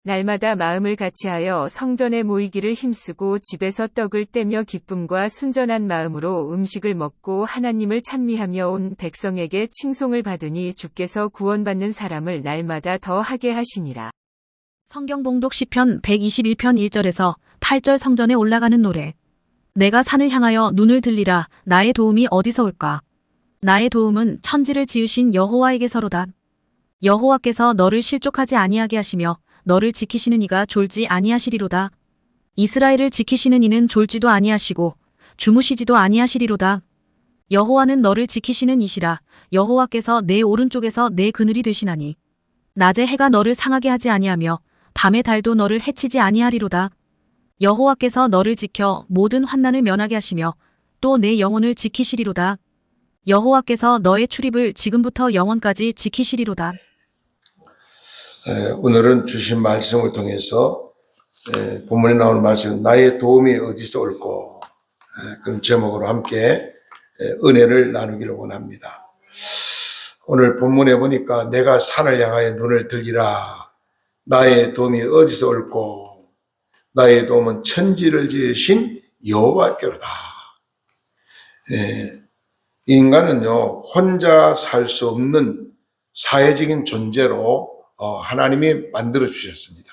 날마다 마음을 같이하여 성전에 모이기를 힘쓰고 집에서 떡을 떼며 기쁨과 순전한 마음으로 음식을 먹고 하나님을 찬미하며 온 백성에게 칭송을 받으니 주께서 구원받는 사람을 날마다 더 하게 하시니라. 성경 봉독 시편 121편 1절에서 8절 성전에 올라가는 노래. 내가 산을 향하여 눈을 들리라. 나의 도움이 어디서 올까? 나의 도움은 천지를 지으신 여호와에게서로다. 여호와께서 너를 실족하지 아니하게 하시며 너를 지키시는 이가 졸지 아니하시리로다. 이스라엘을 지키시는 이는 졸지도 아니하시고 주무시지도 아니하시리로다. 여호와는 너를 지키시는 이시라. 여호와께서 내 오른쪽에서 내 그늘이 되시나니 낮에 해가 너를 상하게 하지 아니하며 밤의 달도 너를 해치지 아니하리로다. 여호와께서 너를 지켜 모든 환난을 면하게 하시며 또 내 영혼을 지키시리로다. 여호와께서 너의 출입을 지금부터 영원까지 지키시리로다. 오늘은 주신 말씀을 통해서 본문에 나오는 말씀, 나의 도움이 어디서 올꼬, 그런 제목으로 함께 은혜를 나누기를 원합니다. 오늘 본문에 보니까 내가 산을 향하여 눈을 들리라. 나의 도움이 어디서 올꼬. 나의 도움은 천지를 지으신 여호와께로다. 인간은요, 혼자 살 수 없는 사회적인 존재로 하나님이 만들어 주셨습니다.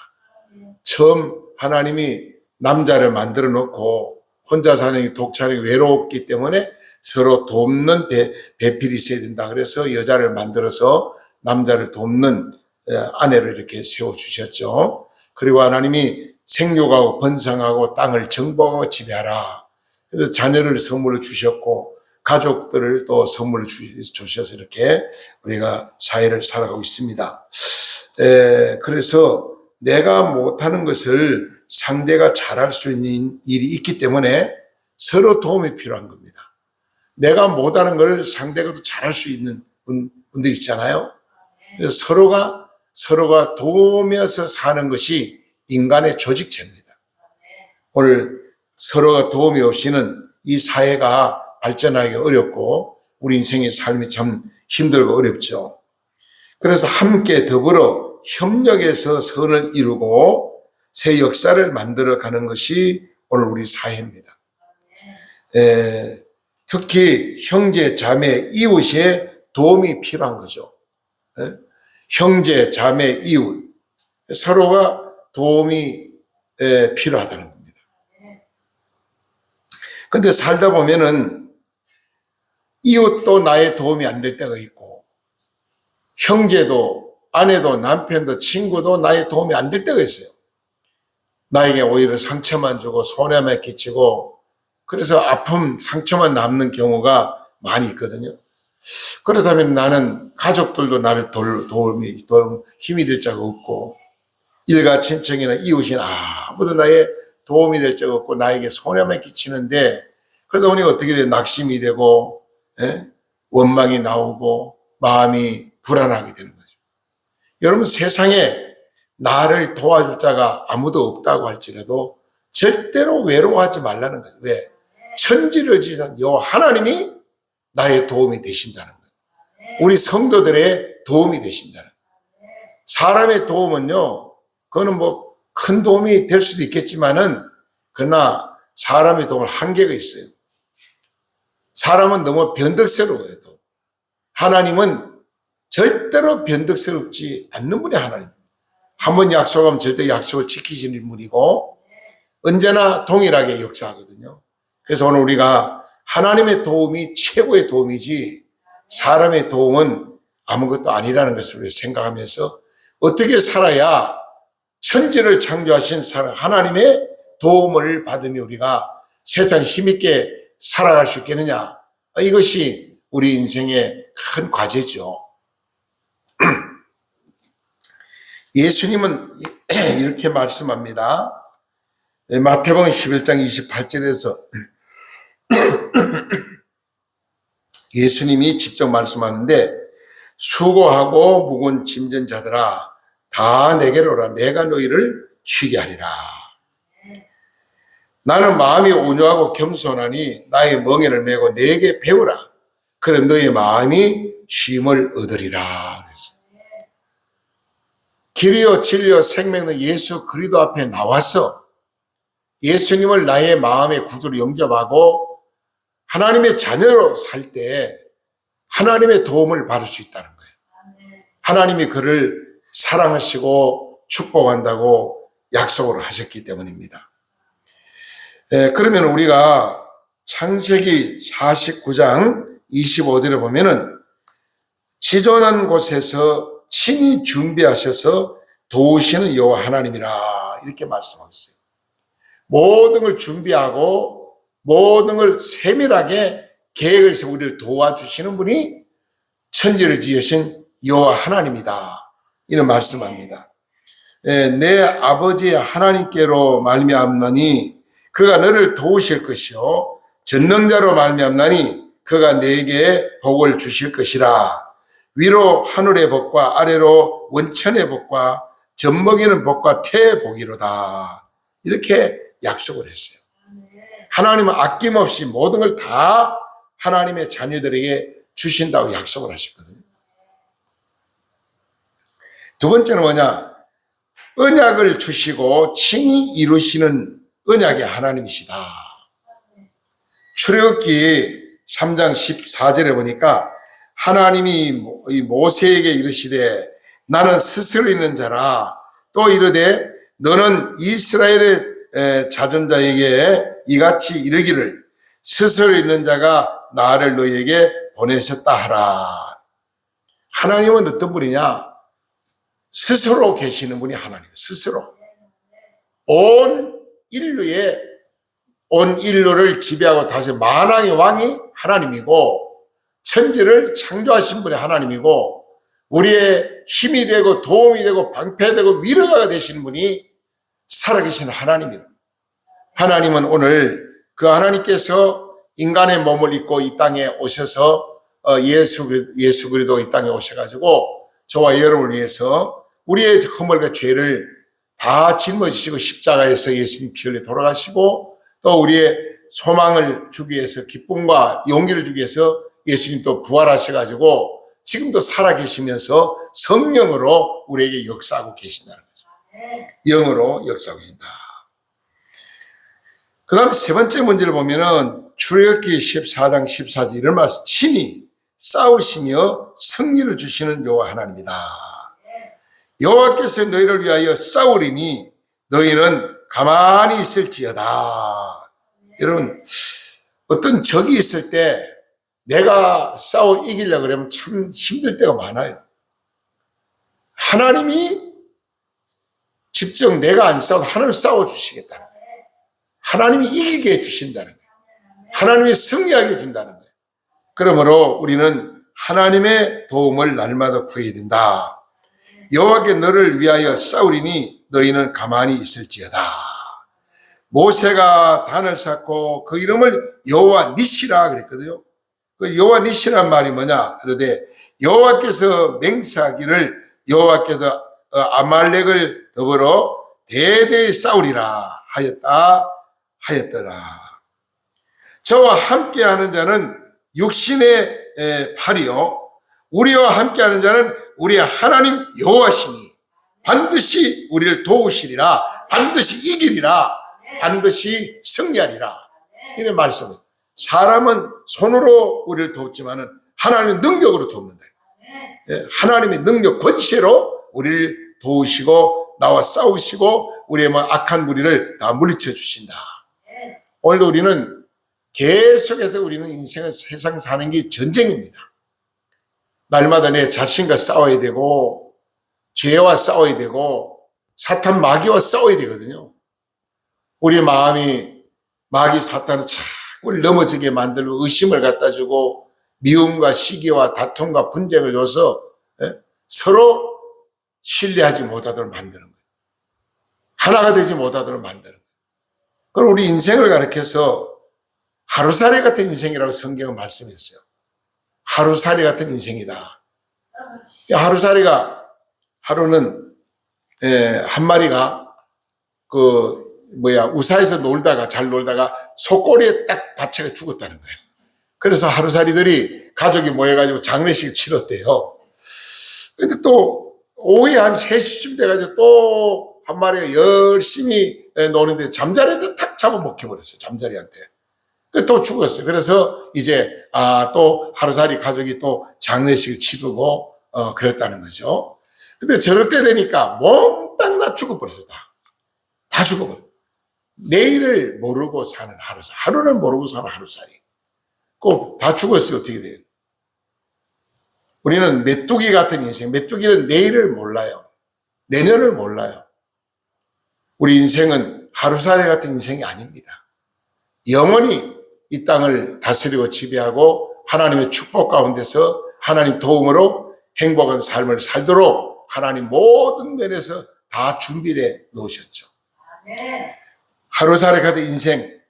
처음 하나님이 남자를 만들어 놓고 혼자 사는 게 독차하기 외롭기 때문에 서로 돕는 배필이 있어야 된다. 그래서 여자를 만들어서 남자를 돕는 아내를 이렇게 세워주셨죠. 그리고 하나님이 생육하고 번성하고 땅을 정복하고 지배하라. 그래서 자녀를 선물로 주셨고 가족들을 또 선물로 주셔서 이렇게 우리가 사회를 살아가고 있습니다. 그래서 내가 못하는 것을 상대가 잘할 수 있는 일이 있기 때문에 서로 도움이 필요한 겁니다. 내가 못하는 걸 상대가 또 잘할 수 있는 분들 있잖아요. 그래서 서로가 도우면서 사는 것이 인간의 조직체입니다. 오늘 서로가 도움이 없이는 이 사회가 발전하기 어렵고 우리 인생의 삶이 참 힘들고 어렵죠. 그래서 함께 더불어 협력해서 선을 이루고 새 역사를 만들어가는 것이 오늘 우리 사회입니다. 특히 형제, 자매, 이웃의 도움이 필요한 거죠. 형제, 자매, 이웃 서로가 도움이 필요하다는 겁니다. 그런데 살다 보면은 이웃도 나의 도움이 안 될 때가 있고 형제도 아내도 남편도 친구도 나의 도움이 안 될 때가 있어요. 나에게 오히려 상처만 주고 손해만 끼치고 그래서 아픔, 상처만 남는 경우가 많이 있거든요. 그렇다면 나는 가족들도 나를 도움 힘이 될 자가 없고 일가 친척이나 이웃이나 아무도 나의 도움이 될 자가 없고 나에게 손해만 끼치는데 그러다 보니 어떻게 돼? 낙심이 되고 원망이 나오고 마음이 불안하게 되는 거죠. 여러분 세상에 나를 도와줄 자가 아무도 없다고 할지라도 절대로 외로워하지 말라는 거예요. 왜? 천지를 지으신 여호와 하나님이 나의 도움이 되신다는 거예요. 우리 성도들의 도움이 되신다는 거예요. 사람의 도움은요, 그거는 뭐 큰 도움이 될 수도 있겠지만은 그러나 사람의 도움은 한계가 있어요. 사람은 너무 변덕스러워요. 또 하나님은 절대로 변덕스럽지 않는 분이 하나님. 한번 약속하면 절대 약속을 지키시는 분이고 언제나 동일하게 역사하거든요. 그래서 오늘 우리가 하나님의 도움이 최고의 도움이지 사람의 도움은 아무것도 아니라는 것을 생각하면서 어떻게 살아야 천지를 창조하신 하나님의 도움을 받으며 우리가 세상 힘있게 살아갈 수 있겠느냐. 이것이 우리 인생의 큰 과제죠. 예수님은 이렇게 말씀합니다. 마태복음 11장 28절에서 예수님이 직접 말씀하는데 수고하고 무거운 짐진 자들아 다 내게로 오라. 내가 너희를 쉬게 하리라. 나는 마음이 온유하고 겸손하니 나의 멍에를 메고 내게 배우라. 그럼 너의 마음이 쉼을 얻으리라. 그래서 길이요 진리요 생명은 예수 그리스도 앞에 나와서 예수님을 나의 마음의 구주로 영접하고 하나님의 자녀로 살 때 하나님의 도움을 받을 수 있다는 거예요. 하나님이 그를 사랑하시고 축복한다고 약속을 하셨기 때문입니다. 그러면 우리가 창세기 49장 25절에 보면은 지존한 곳에서 친히 준비하셔서 도우시는 여호와 하나님이라 이렇게 말씀하고 있어요. 모든 걸 준비하고 모든 걸 세밀하게 계획을 세워 우리를 도와주시는 분이 천지를 지으신 여호와 하나님이다. 이런 말씀합니다. 내 아버지 하나님께로 말미암나니 그가 너를 도우실 것이요 전능자로 말미암나니 그가 내게 복을 주실 것이라. 위로 하늘의 복과 아래로 원천의 복과 젖먹이는 복과 태의 복이로다. 이렇게 약속을 했어요. 하나님은 아낌없이 모든 걸 다 하나님의 자녀들에게 주신다고 약속을 하셨거든요. 두 번째는 뭐냐? 언약을 주시고 친히 이루시는 언약의 하나님이시다. 출애굽기 3장 14절에 보니까 하나님이 모세에게 이르시되 나는 스스로 있는 자라. 또 이르되 너는 이스라엘의 자존자에게 이같이 이르기를 스스로 있는 자가 나를 너희에게 보내셨다 하라. 하나님은 어떤 분이냐? 스스로 계시는 분이 하나님. 스스로 온 인류를 지배하고 다시 만왕의 왕이 하나님이고 천지를 창조하신 분이 하나님이고 우리의 힘이 되고 도움이 되고 방패되고 위로가 되시는 분이 살아계신 하나님입니다. 하나님은 오늘 그 하나님께서 인간의 몸을 입고 이 땅에 오셔서 예수 그리스도 이 땅에 오셔가지고 저와 여러분을 위해서 우리의 허물과 죄를 다 짊어지시고 십자가에서 예수님 피 흘려 돌아가시고 또 우리의 소망을 주기 위해서 기쁨과 용기를 주기 위해서 예수님 또 부활하셔가지고 지금도 살아계시면서 성령으로 우리에게 역사하고 계신다는 거죠. 영으로 역사하고 계신다. 그 다음 세 번째 문제를 보면은 출애굽기 14장 14절 이런 말씀 친히 싸우시며 승리를 주시는 여호와 하나님이다. 여호와께서 너희를 위하여 싸우리니 너희는 가만히 있을지어다. 여러분 어떤 적이 있을 때 내가 싸워 이기려고 그러면 참 힘들 때가 많아요. 하나님이 직접 내가 안 싸워도 하나님 싸워주시겠다는 거예요. 하나님이 이기게 해주신다는 거예요. 하나님이 승리하게 해준다는 거예요. 그러므로 우리는 하나님의 도움을 날마다 구해야 된다. 여호와께 너를 위하여 싸우리니 너희는 가만히 있을지어다. 모세가 단을 쌓고 그 이름을 여호와 니시라 그랬거든요. 그 여호와 니시란 말이 뭐냐? 그런데 여호와께서 맹세하기를 여호와께서 아말렉을 더불어 대대히 싸우리라 하였더라. 저와 함께하는 자는 육신의 팔이요 우리와 함께하는 자는 우리의 하나님 여호와시니 반드시 우리를 도우시리라. 반드시 이기리라. 반드시 승리하리라. 이런 말씀입니다. 사람은 손으로 우리를 돕지만은 하나님의 능력으로 돕는다. 하나님의 능력 권세로 우리를 도우시고 나와 싸우시고 우리의 악한 무리를 다 물리쳐 주신다. 오늘도 우리는 계속해서 우리는 인생을 세상 사는 게 전쟁입니다. 날마다 내 자신과 싸워야 되고 죄와 싸워야 되고 사탄 마귀와 싸워야 되거든요. 우리 마음이 마귀 사탄을 자꾸 넘어지게 만들고 의심을 갖다 주고 미움과 시기와 다툼과 분쟁을 줘서 서로 신뢰하지 못하도록 만드는 거예요. 하나가 되지 못하도록 만드는 거예요. 그럼 우리 인생을 가르쳐서 하루살이 같은 인생이라고 성경은 말씀했어요. 하루살이 같은 인생이다. 하루살이가 하루는 한 마리가 우사에서 잘 놀다가 속꼬리에 딱 받쳐가 죽었다는 거예요. 그래서 하루살이들이 가족이 모여가지고 장례식을 치렀대요. 근데 또 오후에 한 3시쯤 돼가지고 또 한 마리가 열심히 노는데 잠자리한테 탁 잡아먹혀버렸어요. 잠자리한테. 또 죽었어요. 그래서 이제 또 하루살이 가족이 또 장례식을 치르고 그랬다는 거죠. 근데 저럴 때 되니까 몽땅 다 죽어버렸어요. 다 죽어버려요. 내일을 모르고 사는 하루살, 하루는 모르고 사는 하루살이. 꼭 다 죽었어요. 어떻게 돼요? 우리는 메뚜기 같은 인생, 메뚜기는 내일을 몰라요. 내년을 몰라요. 우리 인생은 하루살이 같은 인생이 아닙니다. 영원히 이 땅을 다스리고 지배하고 하나님의 축복 가운데서 하나님 도움으로 행복한 삶을 살도록 하나님 모든 면에서 다 준비되어 놓으셨죠. 하루살이 같은 인생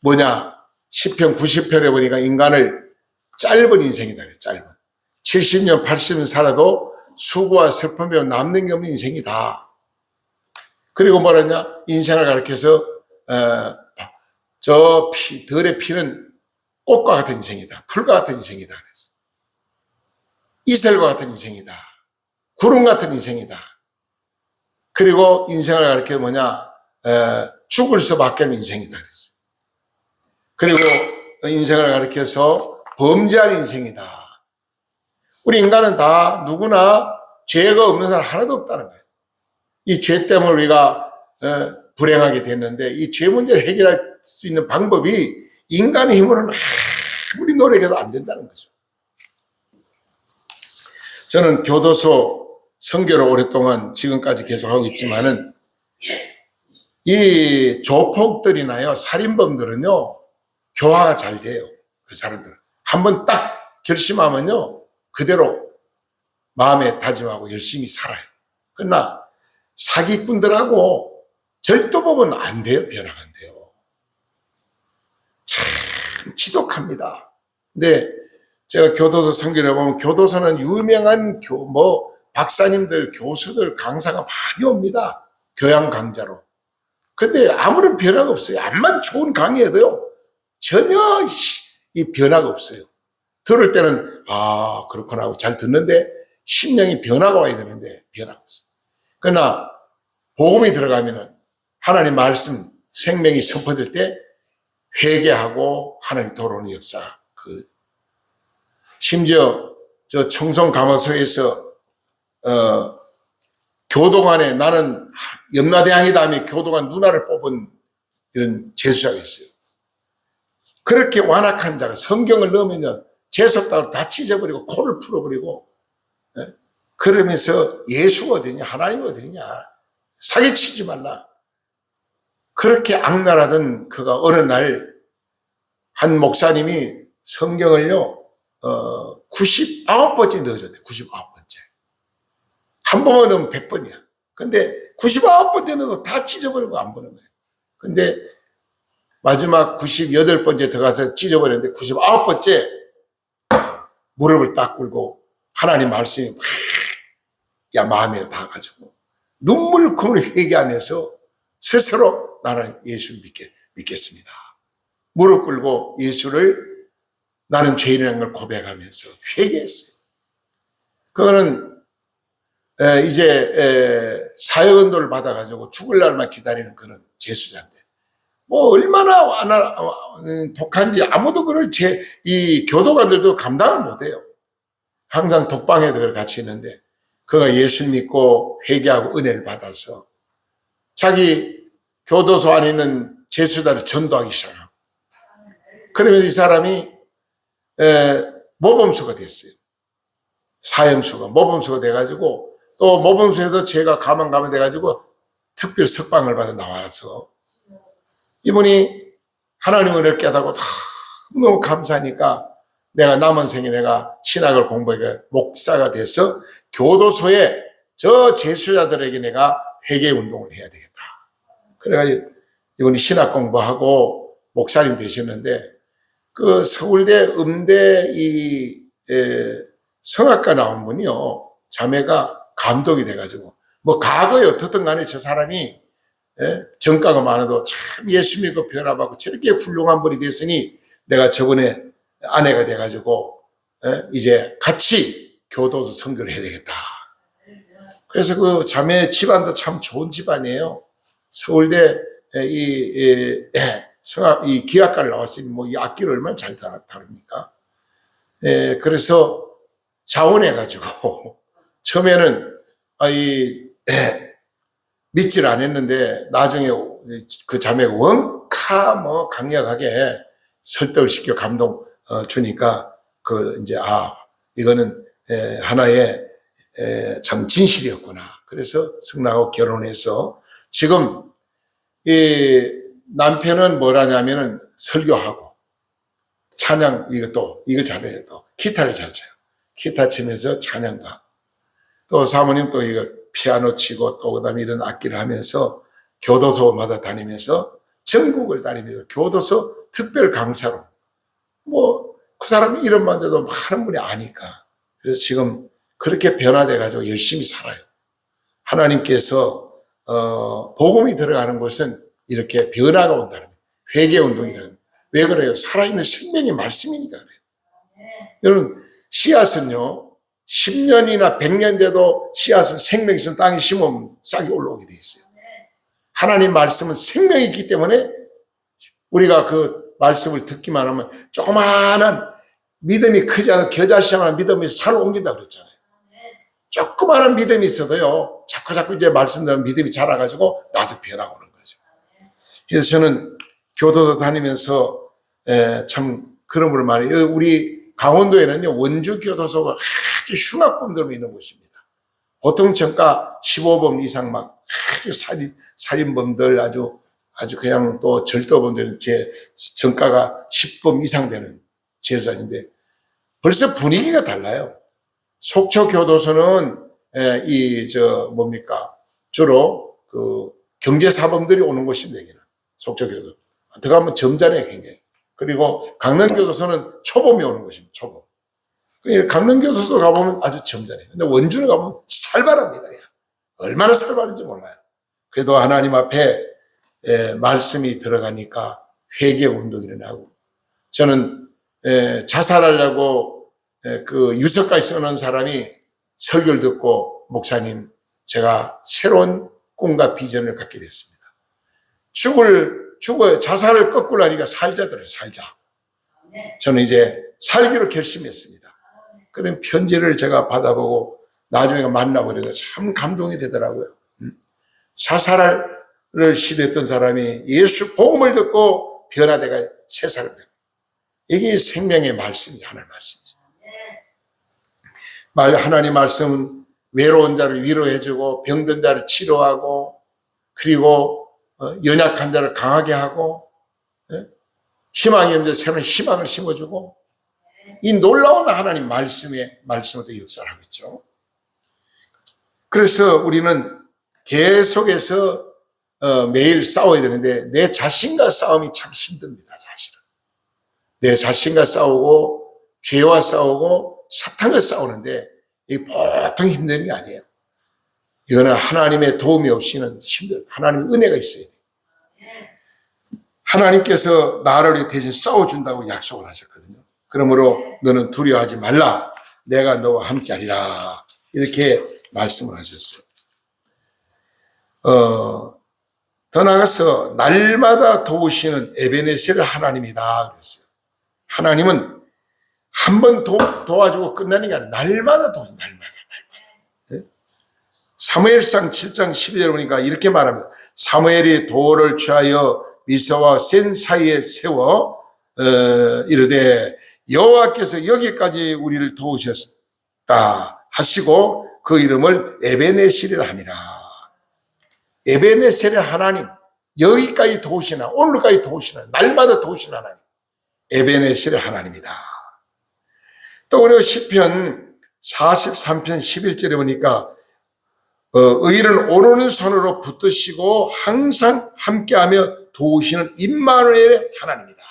뭐냐? 시편 90편에 보니까 인간을 짧은 인생이다. 짧은. 70년, 80년 살아도 수고와 슬픔이 남는 게 없는 인생이다. 그리고 뭐랬냐? 인생을 가르쳐서 덜의 피는 꽃과 같은 인생이다. 풀과 같은 인생이다. 그래서 이슬과 같은 인생이다. 구름 같은 인생이다. 그리고 인생을 가르쳐 뭐냐? 죽을 수밖에 없는 인생이다. 그래서. 그리고 인생을 가르쳐서 범죄한 인생이다. 우리 인간은 다 누구나 죄가 없는 사람 하나도 없다는 거예요. 이 죄 때문에 우리가 불행하게 됐는데 이 죄 문제를 해결할 수 있는 방법이 인간의 힘으로는 아무리 노력해도 안 된다는 거죠. 저는 교도소 선교를 오랫동안 지금까지 계속하고 있지만은 이 조폭들이나요 살인범들은요 교화가 잘 돼요. 그 사람들은 한번 딱 결심하면요 그대로 마음에 다짐하고 열심히 살아요. 그러나 사기꾼들하고 절도 보면 안 돼요. 변화가 안 돼요. 참 지독합니다. 근데 제가 교도소 선교를 보면 교도소는 유명한 박사님들, 교수들, 강사가 많이 옵니다. 교양 강좌로. 근데 아무런 변화가 없어요. 암만 좋은 강의해도요. 전혀 이 변화가 없어요. 들을 때는 그렇구나 하고 잘 듣는데 심령이 변화가 와야 되는데 변화가 없어요. 그러나 복음이 들어가면은 하나님 말씀 생명이 선포될 때 회개하고 하나님 돌아오는 역사. 심지어 저 청송감화소에서 교도관에 나는 염라대왕이다 하며 교도관 누나를 뽑은 이런 재수자가 있어요. 그렇게 완악한 자가 성경을 넣으면 재수없다고 다 찢어버리고 코를 풀어버리고 그러면서 예수가 어디냐 하나님 어디냐 사기치지 말라. 그렇게 악랄하던 그가 어느 날 한 목사님이 성경을요 99번째 넣어줬대. 99번째. 한 번만 넣으면 100번이야. 근데 99번째 넣어도 다 찢어버리고 안 보는 거예요. 근데 마지막 98번째 들어가서 찢어버렸는데 99번째 무릎을 딱 꿇고 하나님 말씀이 마음에 닿아가지고 눈물금으로 회개하면서 스스로 나는 예수를 믿겠습니다. 무릎 꿇고 예수를 나는 죄인이라는 걸 고백하면서 회개했어요. 그거는 이제 사역은도를 받아가지고 죽을 날만 기다리는 그런 재수자인데 얼마나 독한지 아무도 그걸 이 교도관들도 감당을 못해요. 항상 독방에서 그걸 같이 있는데 그가 예수 믿고 회개하고 은혜를 받아서 자기 교도소 안에 있는 재수자를 전도하기 시작하고 그러면서 이 사람이 모범수가 됐어요. 사형수가 모범수가 돼가지고 또 모범수에서 제가 가만 돼가지고 특별 석방을 받아 나와서 이분이 하나님 은혜를 깨닫고 너무 감사하니까 내가 남은 생에 내가 신학을 공부해 목사가 돼서 교도소에 저 재수자들에게 내가 회개 운동을 해야 되겠다. 그래가지고 이분이 신학 공부하고 목사님 되셨는데 그 서울대 음대 성악과 나온 분이요 자매가 감독이 돼가지고 과거에 어떻든 간에 저 사람이 정가가 많아도 참 예수 믿고 변화받고 저렇게 훌륭한 분이 됐으니 내가 저번에 아내가 돼가지고 이제 같이 교도소 선교를 해야 되겠다. 그래서 그 자매 집안도 참 좋은 집안이에요. 서울대 이 기악과를 나왔으니 뭐 이 악기를 얼마나 잘 다룹니까? 그래서 자원해가지고 처음에는 믿질 않았는데 나중에 그 자매가 원카 뭐 강력하게 설득을 시켜 감동 주니까 그 이제 이거는 하나의 참 진실이었구나. 그래서 승낙하고 결혼해서 지금 이 남편은 뭘 하냐면은 설교하고 찬양 이걸 잘해요. 또 기타를 잘 쳐요. 기타 치면서 찬양가. 또 사모님 또 이거 피아노 치고 또 그다음에 이런 악기를 하면서 교도소마다 다니면서 전국을 다니면서 교도소 특별 강사로 뭐 그 사람 이름만 돼도 많은 분이 아니까. 그래서 지금 그렇게 변화돼 가지고 열심히 살아요. 하나님께서 복음이 들어가는 곳은 이렇게 변화가 온다는 거예요. 회개운동이라는. 왜 그래요? 살아있는 생명의 말씀이니까 그래요. 여러분 씨앗은요 10년이나 100년 돼도 씨앗은 생명이 있으면 땅에 심으면 싹이 올라오게 돼 있어요. 하나님 말씀은 생명이 있기 때문에 우리가 그 말씀을 듣기만 하면 조그마한 믿음이 크지 않은 겨자씨만한 믿음이 산을 옮긴다고 그랬잖아요. 조그마한 믿음이 있어도요 자꾸 이제 말씀대로 믿음이 자라가지고 나도 변화오는 거죠. 그래서 저는 교도도 다니면서 참 그런 걸 말해요. 우리 강원도에는요 원주 교도소가 아주 흉악범들만 있는 곳입니다. 보통 정가 15범 이상 막 아주 살인범들 아주 그냥 또 절도범들 제 정가가 10범 이상 되는 제도자인데 벌써 분위기가 달라요. 속초 교도소는 주로 그 경제사범들이 오는 곳입니다. 여기는 속초 교도소 들어가면 점잖아요 굉장히. 그리고 강릉교도소는 초범이 오는 곳입니다. 초범. 강릉교도소 가보면 아주 점잖아요. 근데 원주를 가보면 살벌합니다. 얼마나 살벌한지 몰라요. 그래도 하나님 앞에 말씀이 들어가니까 회개운동이 일어나고 저는 자살하려고 그 유서까지 써놓은 사람이 설교를 듣고 목사님 제가 새로운 꿈과 비전을 갖게 됐습니다. 자살을 거꾸로 하니까 살자더래요. 살자. 저는 이제 살기로 결심했습니다. 그런 편지를 제가 받아보고 나중에 만나보니까 참 감동이 되더라고요. 자살을 시도했던 사람이 예수 복음을 듣고 변화되가 새 사람 되고 이게 생명의 말씀이 하나님 말씀이죠. 하나님 말씀은 외로운 자를 위로해주고 병든 자를 치료하고 그리고 연약한 자를 강하게 하고 희망이 없는 새로운 희망을 심어주고 이 놀라운 하나님 말씀으로 역사를 하고 있죠. 그래서 우리는 계속해서 매일 싸워야 되는데 내 자신과 싸움이 참 힘듭니다. 사실은 내 자신과 싸우고 죄와 싸우고 사탄과 싸우는데 이게 보통 힘든 게 아니에요. 이거는 하나님의 도움이 없이는 힘들어요. 하나님의 은혜가 있어야 돼요. 하나님께서 나를 대신 싸워준다고 약속을 하셨거든요. 그러므로 너는 두려워하지 말라. 내가 너와 함께 하리라. 이렇게 말씀을 하셨어요. 더 나아가서 날마다 도우시는 에베네셀 하나님이다 그랬어요. 하나님은 한 번 도와주고 끝나는 게 아니라 날마다 도우시 날마다. 사무엘상 7장 12절 보니까 이렇게 말합니다. 사무엘이 돌을 취하여 미사와 센 사이에 세워 이르되 여호와께서 여기까지 우리를 도우셨다 하시고 그 이름을 에베네셀이라 하니라. 에베네셀의 하나님, 여기까지 도우시나 오늘까지 도우시나 날마다 도우시는 하나님, 에베네셀의 하나님이다. 또 그리고 시편 43편 11절에 보니까 의인은 오른손으로 붙드시고 항상 함께하며 도우시는 임마누엘의 하나님이다.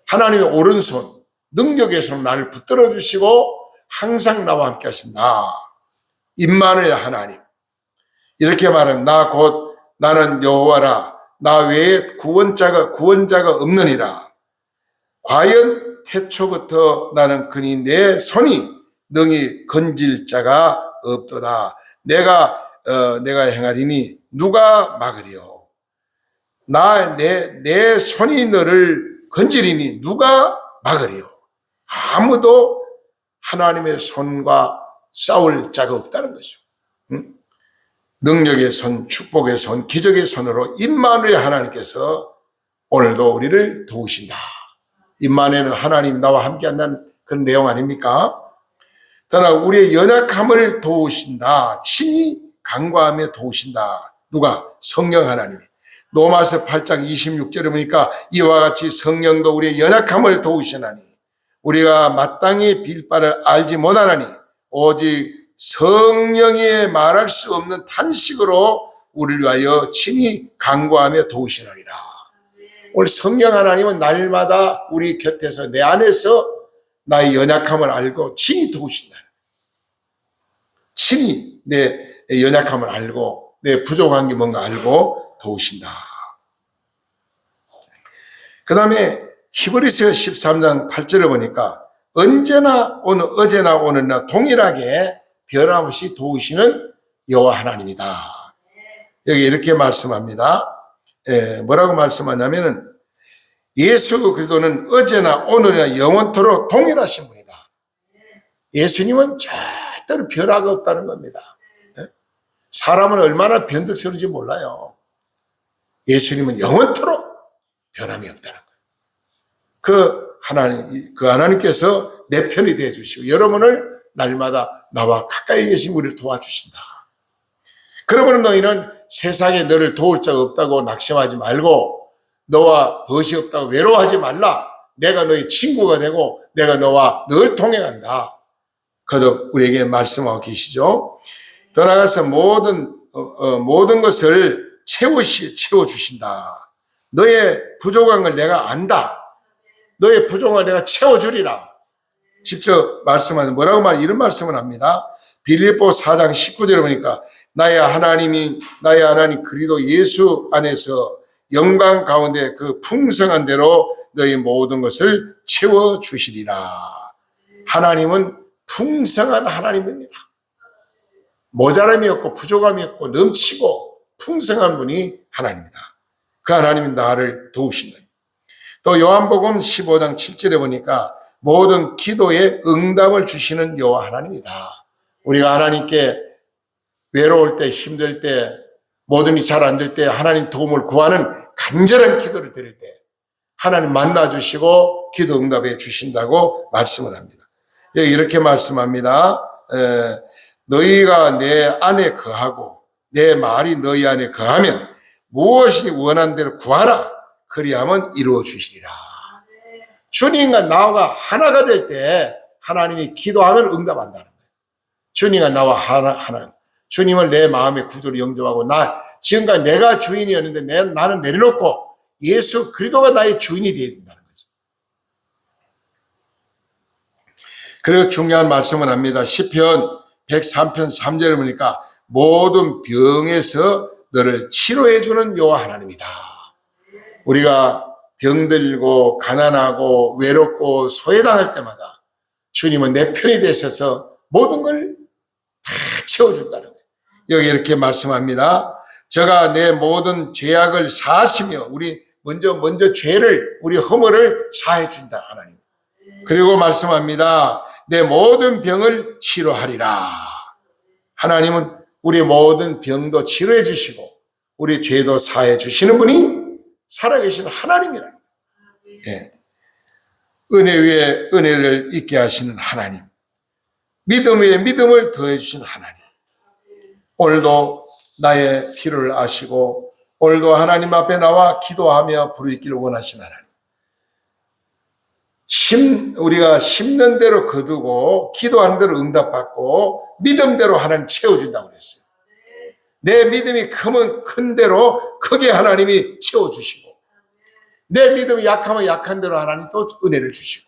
하나님의 오른손, 능력의 손 나를 붙들어 주시고 항상 나와 함께 하신다. 임마누엘 하나님. 이렇게 말하면 나는 여호와라. 나 외에 구원자가 없느니라. 과연 태초부터 나는 그니 내 손이 능히 건질 자가 없도다. 내가 행하리니 누가 막으리요? 내 손이 너를 건지리니 누가 막으리요? 아무도 하나님의 손과 싸울 자가 없다는 거죠. 응? 능력의 손, 축복의 손, 기적의 손으로 임마누엘 하나님께서 오늘도 우리를 도우신다. 임마누엘은 하나님 나와 함께 한다는 그런 내용 아닙니까? 그러나 우리의 연약함을 도우신다. 친히 간과하며 도우신다. 누가? 성령 하나님이. 로마서 8장 26절에 보니까 이와 같이 성령도 우리의 연약함을 도우시나니 우리가 마땅히 빌 바를 알지 못하나니 오직 성령이 말할 수 없는 탄식으로 우리를 위하여 친히 간구하며 도우시느니라. 오늘 성령 하나님은 날마다 우리 곁에서 내 안에서 나의 연약함을 알고 친히 도우신다. 친히 내 연약함을 알고 내 부족한 게 뭔가 알고 도우신다. 그 다음에 히브리서 13장 8절을 보니까 언제나 오늘 어제나 오늘나 동일하게 변함없이 도우시는 여호와 하나님이다. 여기 이렇게 말씀합니다. 뭐라고 말씀하냐면은 예수 그리스도는 어제나 오늘이나 영원토록 동일하신 분이다. 예수님은 절대로 변화가 없다는 겁니다. 사람은 얼마나 변덕스러운지 몰라요. 예수님은 영원토록 변함이 없다는 거예요. 그 하나님께서 내 편이 되어 주시고 여러분을 날마다 나와 가까이 계신 우리를 도와주신다. 그러므로 너희는 세상에 너를 도울 자가 없다고 낙심하지 말고 너와 벗이 없다고 외로워하지 말라. 내가 너의 친구가 되고 내가 너와 늘 동행한다. 거듭 우리에게 말씀하고 계시죠. 더 나아가서 모든 것을 채워주신다. 너의 부족한 걸 내가 안다. 너의 부족한 걸 내가 채워주리라. 직접 말씀하는 뭐라고 이런 말씀을 합니다. 빌립보 4장 19절에 보니까 나의 하나님 그리스도 예수 안에서 영광 가운데 그 풍성한 대로 너희 모든 것을 채워주시리라. 하나님은 풍성한 하나님입니다. 모자람이 없고 부족함이 없고 넘치고 풍성한 분이 하나님입니다. 그 하나님이 나를 도우신다. 또 요한복음 15장 7절에 보니까 모든 기도에 응답을 주시는 여호와 하나님이다. 우리가 하나님께 외로울 때, 힘들 때, 모든 일이 잘 안 될 때 하나님 도움을 구하는 간절한 기도를 드릴 때 하나님 만나주시고 기도 응답해 주신다고 말씀을 합니다. 여기 이렇게 말씀합니다. 너희가 내 안에 거하고 내 말이 너희 안에 거하면 무엇이 원하는 대로 구하라. 그리하면 이루어 주시리라. 주님과 나와 하나가 될 때 하나님이 기도하면 응답한다는 거예요. 주님과 나와 하나. 주님을 내 마음의 구주로 영접하고 지금까지 내가 주인이었는데 나는 내려놓고 예수 그리스도가 나의 주인이 되어야 된다는 거죠. 그리고 중요한 말씀을 합니다. 시편 103편 3절을 보니까 모든 병에서 너를 치료해 주는 여호와 하나님이다. 우리가 병들고 가난하고 외롭고 소외당할 때마다 주님은 내 편이 되셔서 모든 걸 다 채워준다는 거예요. 여기 이렇게 말씀합니다. 저가 내 모든 죄악을 사하시며 우리 먼저 죄를 우리 허물을 사해 준다 하나님. 그리고 말씀합니다. 내 모든 병을 치료하리라. 하나님은 우리 모든 병도 치료해 주시고 우리 죄도 사해 주시는 분이 살아계신 하나님이라. 예. 은혜 위에 은혜를 있게 하시는 하나님. 믿음 위에 믿음을 더해 주시는 하나님. 오늘도 나의 필요를 아시고 오늘도 하나님 앞에 나와 기도하며 부르기를 원하시는 하나님. 우리가 심는 대로 거두고 기도하는 대로 응답받고 믿음대로 하나님 채워준다고 그랬어요. 내 믿음이 크면 큰 대로 크게 하나님이 채워주시고 내 믿음이 약하면 약한 대로 하나님 또 은혜를 주시고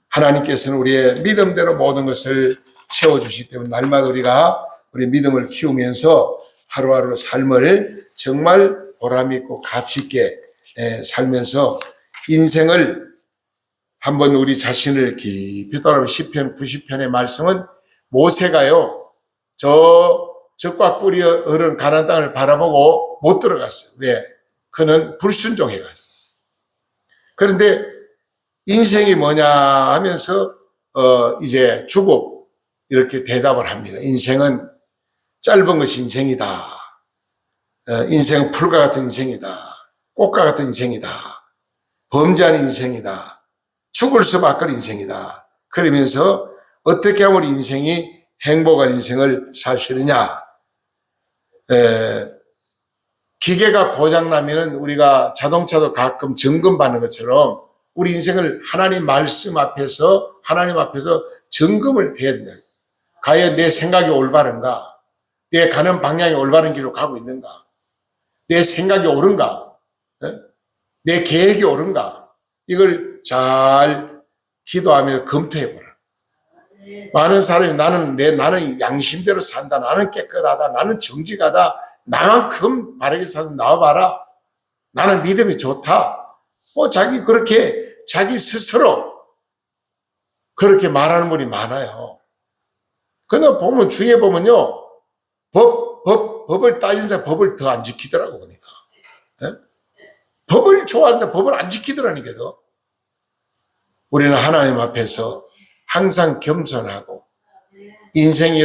하나님께서는 우리의 믿음대로 모든 것을 채워주시기 때문에 날마다 우리가 우리 믿음을 키우면서 하루하루 삶을 정말 보람있고 가치있게 살면서 인생을 한번 우리 자신을 깊이 돌아보면 시편 90편의 말씀은 모세가요 저 적과 꿀이 흐르는 가나안 땅을 바라보고 못 들어갔어요. 왜? 그는 불순종해가지고. 그런데 인생이 뭐냐 하면서 이제 주고 이렇게 대답을 합니다. 인생은 짧은 것이 인생이다. 인생은 풀과 같은 인생이다. 꽃과 같은 인생이다. 범죄하는 인생이다. 죽을 수밖에 없는 인생이다. 그러면서 어떻게 하면 우리 인생이 행복한 인생을 살 수 있느냐. 기계가 고장나면은 우리가 자동차도 가끔 점검받는 것처럼 우리 인생을 하나님 앞에서 점검을 해야 된다. 과연 내 생각이 올바른가? 내 가는 방향이 올바른 길로 가고 있는가? 내 생각이 옳은가? 내 계획이 옳은가? 이걸 잘 기도하며 검토해 보라. 많은 사람이 나는 양심대로 산다. 나는 깨끗하다. 나는 정직하다. 나만큼 바르게 사는 나와봐라. 나는 믿음이 좋다. 자기 스스로 그렇게 말하는 분이 많아요. 그러나 보면 주위에 보면요. 법을 따지는 사람 법을 더 안 지키더라고 보니까. 법을 좋아하는 사람 법을 안 지키더라니까. 우리는 하나님 앞에서 항상 겸손하고 인생이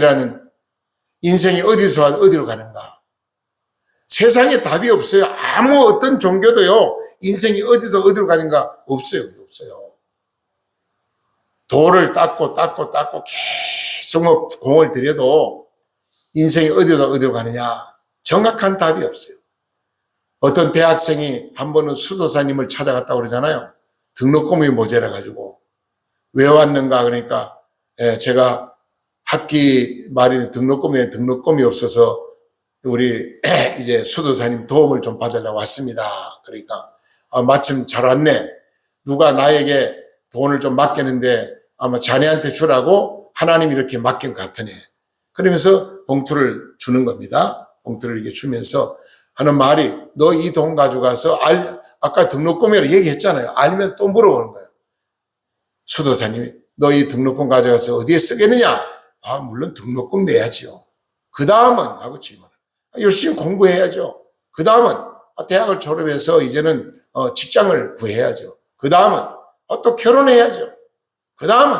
어디서 와서 어디로 가는가. 세상에 답이 없어요. 아무 어떤 종교도요. 인생이 어디서 어디로 가는가 없어요. 돌을 닦고 계속 공을 들여도 인생이 어디서 어디로 가느냐 정확한 답이 없어요. 어떤 대학생이 한 번은 수도사님을 찾아갔다고 그러잖아요. 등록금이 모자라 가지고 왜 왔는가 그러니까 제가 학기 말에 등록금이 없어서 우리 이제 수도사님 도움을 좀 받으려고 왔습니다. 그러니까 마침 잘 왔네. 누가 나에게 돈을 좀 맡겼는데 아마 자네한테 주라고 하나님이 이렇게 맡긴 것 같으네. 그러면서 봉투를 주는 겁니다. 봉투를 이렇게 주면서 하는 말이 너 이 돈 가져가서 아까 등록금이라고 얘기했잖아요. 알면 또 물어보는 거예요. 수도사님이 너 이 등록금 가져가서 어디에 쓰겠느냐? 물론 등록금 내야지요. 그 다음은 하고 질문을 열심히 공부해야죠. 그 다음은 대학을 졸업해서 이제는 직장을 구해야죠. 그 다음은 또 결혼해야죠. 그 다음은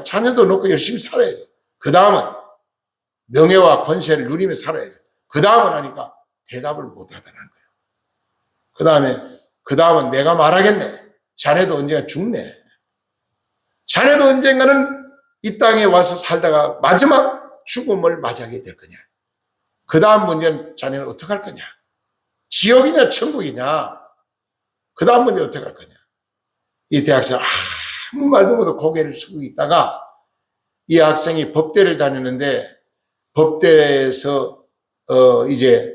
자녀도 놓고 열심히 살아야죠. 그 다음은 명예와 권세를 누리며 살아야죠. 그 다음은 하니까 대답을 못 하더라는 거예요. 그 다음은 내가 말하겠네. 자네도 언젠가 죽네. 자네도 언젠가는 이 땅에 와서 살다가 마지막 죽음을 맞이하게 될 거냐. 그 다음 문제는 자네는 어떻게 할 거냐. 지옥이냐 천국이냐. 그 다음 문제 어떻게 할 거냐. 이 대학생 아무 말도 못하고 고개를 숙이고 있다가 이 학생이 법대를 다니는데 법대에서 이제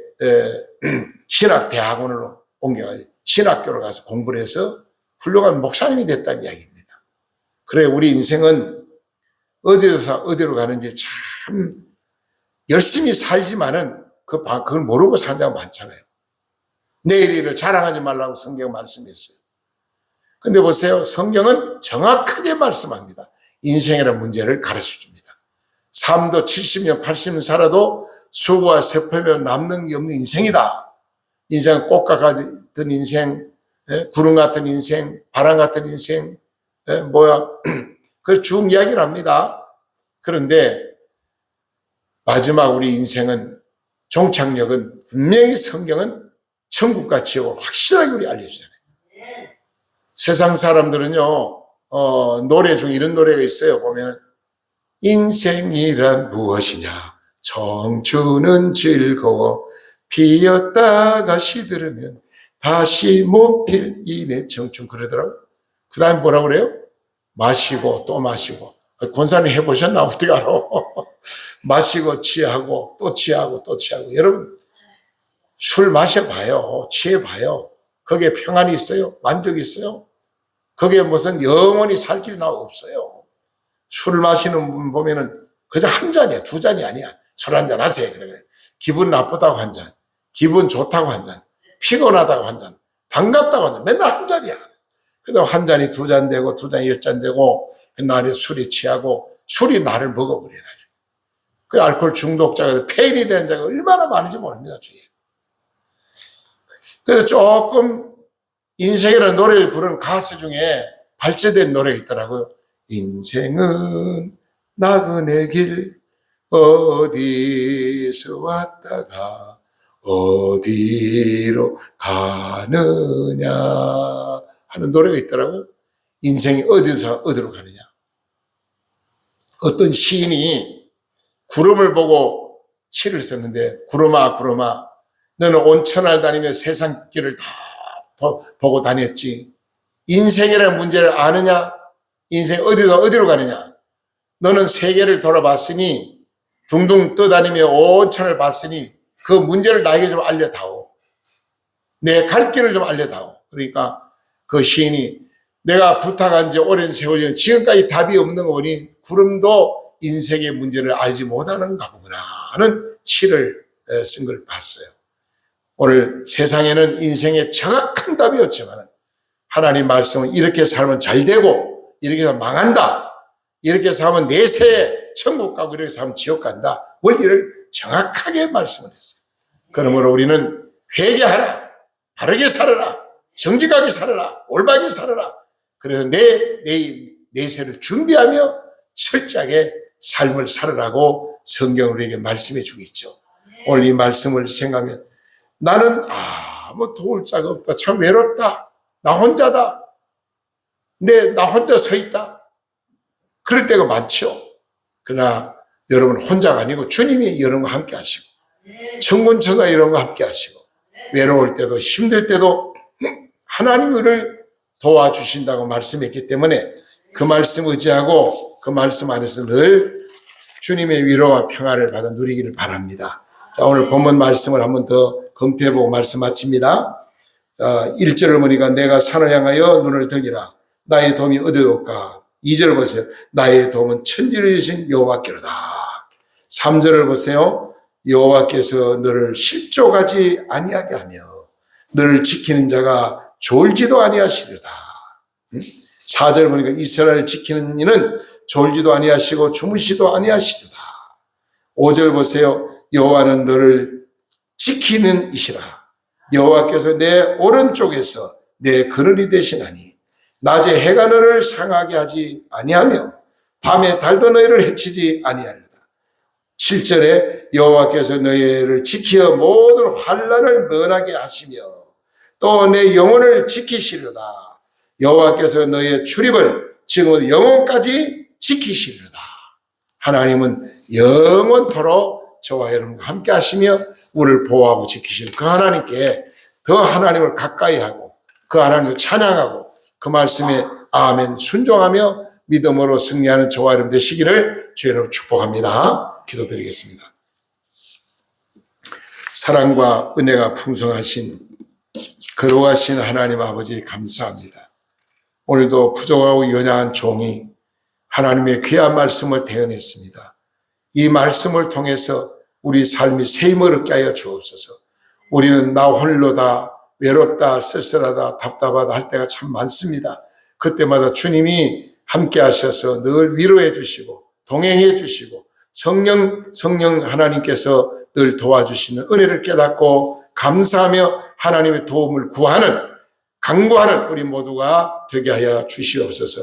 신학대학원으로 옮겨가지고 신학교로 가서 공부를 해서 훌륭한 목사님이 됐다는 이야기입니다. 그래 우리 인생은 어디로 가는지 참 열심히 살지만은 그걸 모르고 사는 사람 많잖아요. 내일 일을 자랑하지 말라고 성경 말씀했어요. 근데 보세요. 성경은 정확하게 말씀합니다. 인생이라는 문제를 가르쳐 줍니다. 삶도 70년, 80년 살아도 수고와 슬픔이 남는 게 없는 인생이다. 인생은 꽃과 같은 인생, 구름 같은 인생, 바람 같은 인생, 그 쭉 이야기를 합니다. 그런데 마지막 우리 인생은 종착역은 분명히 성경은 천국과 지옥을 확실하게 우리 알려주잖아요. 세상 사람들은요, 노래 중에 이런 노래가 있어요. 보면 인생이란 무엇이냐? 청춘은 즐거워 피었다가 시들으면 다시 못 필 이내 청춘 그러더라고. 그 다음에 뭐라고 그래요? 마시고 또 마시고. 권사님 해보셨나? 어떻게 알아? 마시고 취하고 또 취하고 또 취하고. 여러분 술 마셔봐요. 취해봐요. 거기에 평안이 있어요? 만족이 있어요? 거기에 무슨 영원히 살 길이 없어요. 술 마시는 분 보면은 그저 한 잔이야, 두 잔이 아니야. 술 한 잔 하세요. 그래. 기분 나쁘다고 한 잔, 기분 좋다고 한 잔, 피곤하다고 한 잔, 반갑다고 한 잔, 맨날 한 잔이야. 그래도 한 잔이 두 잔 되고, 두 잔이 10잔 되고, 날에 술이 취하고, 술이 나를 먹어버려요. 그 알코올 중독자가 폐인이 된 자가 얼마나 많은지 모릅니다, 주위에. 그래서 조금 인생이라는 노래를 부르는 가수 중에 발제된 노래가 있더라고요. 인생은 나그네 길 어디서 왔다가 어디로 가느냐 하는 노래가 있더라고요. 인생이 어디서 어디로 가느냐. 어떤 시인이 구름을 보고 시를 썼는데, 구름아 구름아 너는 온천을 다니며 세상 길을 다 보고 다녔지. 인생이라는 문제를 아느냐? 인생 어디로 가느냐? 너는 세계를 돌아봤으니, 둥둥 떠다니며 온천을 봤으니 그 문제를 나에게 좀 알려다오. 내 갈 길을 좀 알려다오. 그러니까 그 시인이 내가 부탁한 지 오랜 세월이 지금까지 답이 없는 거 보니 구름도 인생의 문제를 알지 못하는가 보구나 하는 시를 쓴 걸 봤어요. 오늘 세상에는 인생에 정확한 답이 없지만 하나님 말씀은 이렇게 살면 잘 되고 이렇게 살면 망한다, 이렇게 살면 내세에 천국 가고 이렇게 살면 지옥 간다, 원리를 정확하게 말씀을 했어요. 그러므로 우리는 회개하라, 바르게 살아라, 정직하게 살아라, 올바르게 살아라. 그래서 내세를 준비하며 철저하게 삶을 살아라고 성경은 우리에게 말씀해 주고 있죠. 오늘 이 말씀을 생각하면 나는 뭐 도울 자가 없다, 참 외롭다, 나 혼자다, 나 혼자 서 있다, 그럴 때가 많죠. 그러나 여러분 혼자가 아니고 주님이 여러분과 함께 하시고 천군천사 여러분과 함께 하시고 외로울 때도 힘들 때도 하나님이 우리를 도와주신다고 말씀했기 때문에 그 말씀 의지하고 그 말씀 안에서 늘 주님의 위로와 평화를 받아 누리기를 바랍니다. 자, 오늘 본문 말씀을 한번 더 검토해보고 말씀 마칩니다. 1절을 보니까 내가 산을 향하여 눈을 들리라 나의 도움이 어디로 올까. 2절을 보세요. 나의 도움은 천지를 지으신 여호와께로다. 3절을 보세요. 여호와께서 너를 실족하지 아니하게 하며 너를 지키는 자가 졸지도 아니하시리로다. 4절 보니까 이스라엘을 지키는 이는 졸지도 아니하시고 주무시도 아니하시리로다. 5절 보세요. 여호와는 너를 지키는 이시라. 여호와께서 내 오른쪽에서 내 그늘이 되시나니 낮에 해가 너를 상하게 하지 아니하며 밤에 달도 너희를 해치지 아니하리로다. 7절에 여호와께서 너희를 지키어 모든 환난을 면하게 하시며 또 내 영혼을 지키시리로다. 여호와께서 너희의 출입을 지금 영혼까지 지키시리로다. 하나님은 영원토록 저와 여러분과 함께 하시며 우리를 보호하고 지키시는 그 하나님께 더 하나님을 가까이 하고 그 하나님을 찬양하고 그 말씀에 아멘 순종하며 믿음으로 승리하는 저와 여러분 되시기를 주의 축복합니다. 기도드리겠습니다. 사랑과 은혜가 풍성하신 거룩하신 하나님 아버지 감사합니다. 오늘도 부족하고 연약한 종이 하나님의 귀한 말씀을 대언했습니다. 이 말씀을 통해서 우리 삶이 셈을 얻게 하여 주옵소서. 우리는 나 홀로다, 외롭다, 쓸쓸하다, 답답하다 할 때가 참 많습니다. 그때마다 주님이 함께 하셔서 늘 위로해 주시고 동행해 주시고 성령 하나님께서 늘 도와주시는 은혜를 깨닫고 감사하며 하나님의 도움을 구하는 간구하는 우리 모두가 되게 하여 주시옵소서.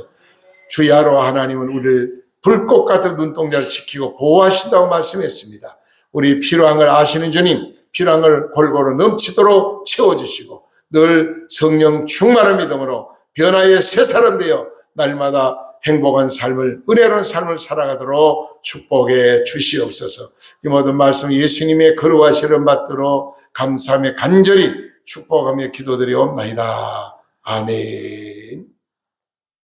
주야로 하나님은 우리를 불꽃 같은 눈동자를 지키고 보호하신다고 말씀했습니다. 우리 필요한 걸 아시는 주님, 필요한 걸 골고루 넘치도록 채워주시고 늘 성령 충만한 믿음으로 변화의 새 사람 되어 날마다 행복한 삶을, 은혜로운 삶을 살아가도록 축복해 주시옵소서. 이 모든 말씀 예수님의 거룩하시는 받도록 감사하며 간절히 축복하며 기도드리옵나이다. 아멘.